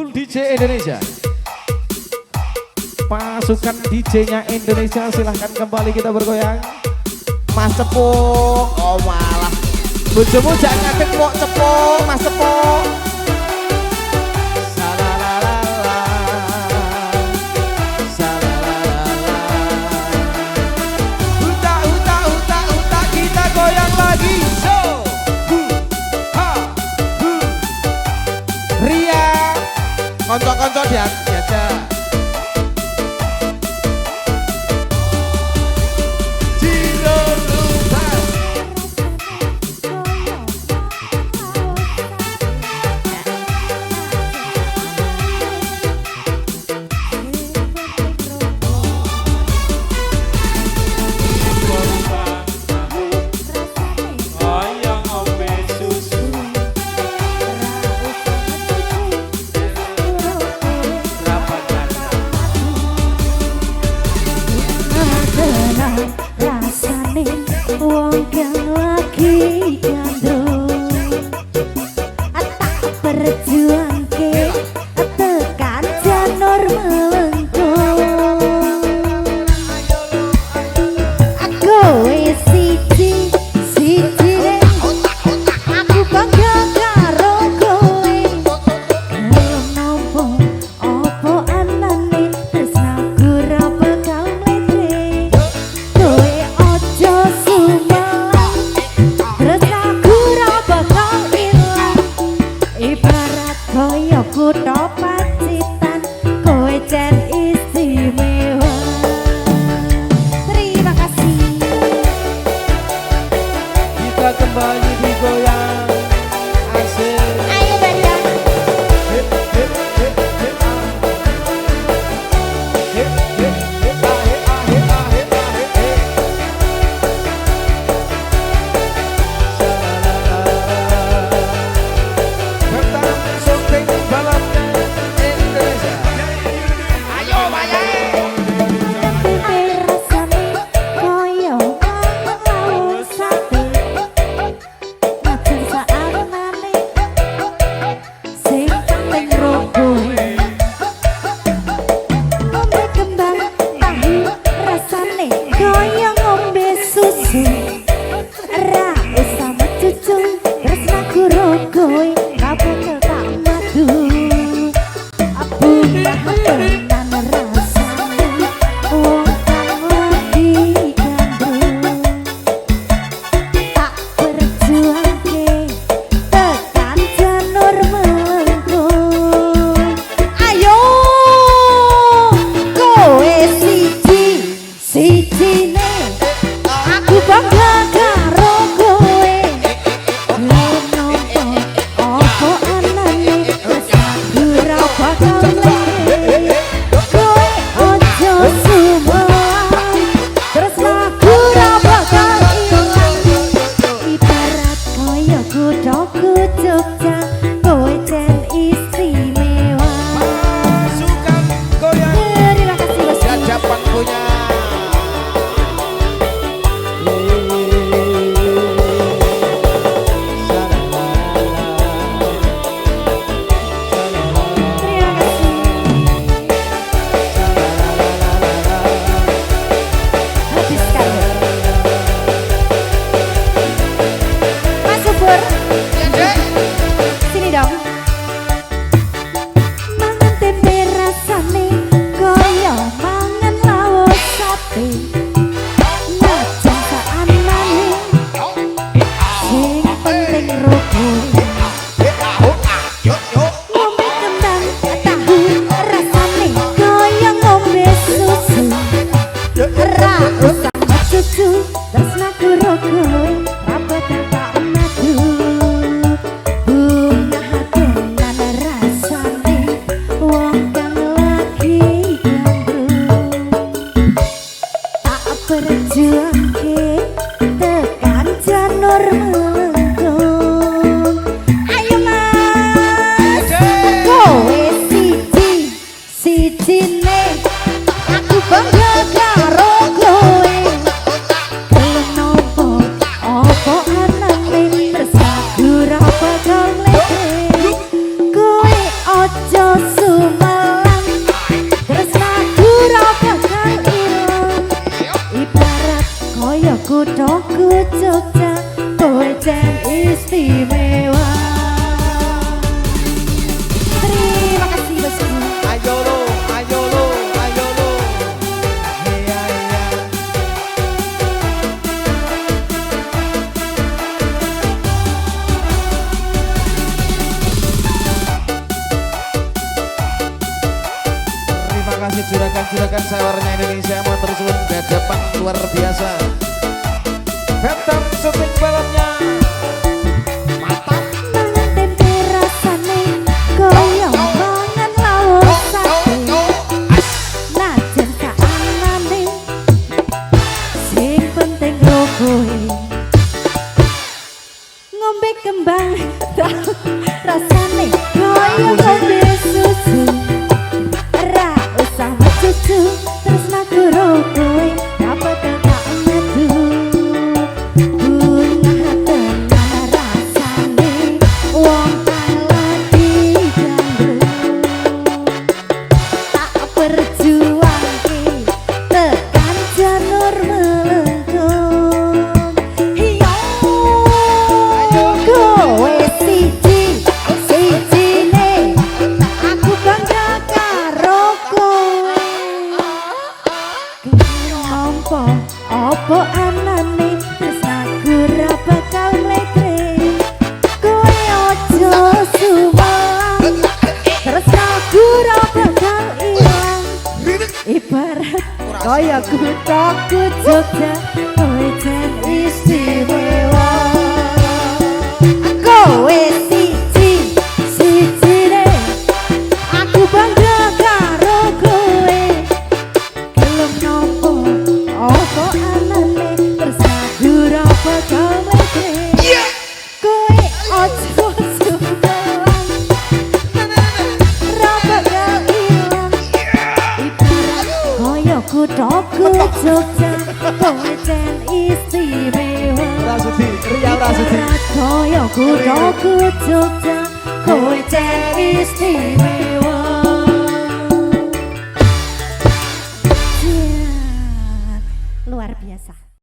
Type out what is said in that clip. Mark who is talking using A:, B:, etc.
A: Full DJ Indonesia. Pasukan DJ-nya Indonesia silahkan kembali kita bergoyang.
B: Mas Cepung, oh malah bojomu jangan ngadeg mau cepung, Mas Cepung.
A: Huta kita goyang lagi. So, Ria,
B: Konco-konco diajak.
C: Wong kang lagi gandrung tak berjuangke tekan janur melengkung kowe siji aku bangga karo kowe gelem nopo opo anane tresnaku ra bakal mlete kowe ojo koyo kutha Pacitan, kowe jan istimewa. Terima kasih.
A: kita kembali digoyang. Asik.
C: Ayo Badan.
A: Hip hip hip hip ah. Hip hip hip ah hip ah hip ah hip ah hip hip. Shalalala. Tentang syuting balapnya. kasih juragan-juragan sawernya Indonesia. Matur suwun gadapan luar biasa. Betam syuting filmnya.
C: Mangan tempe rasane koyo mangan lawuh sate. Najan kaanane sing penting rogoe. Ngombe kembang rasane koyo ngombe susu. Ra usah cucu terus naku rogoe dapat tak metu. Bunga tenan rasane wong aladi gandrung. Tak perjuangke tekan janur melengkung. Hiyo kowe sijine aku bangga karo kowe. Kenapa apa anane tresnaku ra bakal mlekre. Kowe aja sumelang tresnaku ra bakal ilang. Ibarat kaya kuthaku Jogja kowe jan istimewa. Kowe sijine aku bangga karo kowe. Gelem nopo apa anane tresnaku ra bakal mlekre. Kowe aja sumelang ra bakal ilang. Ibarat kaya kuthaku Jogja kowe jan istimewa.
A: Rasudi, Ria Rasudi.
C: Ibarat kaya kuthaku Jogja kowe jan istimewa.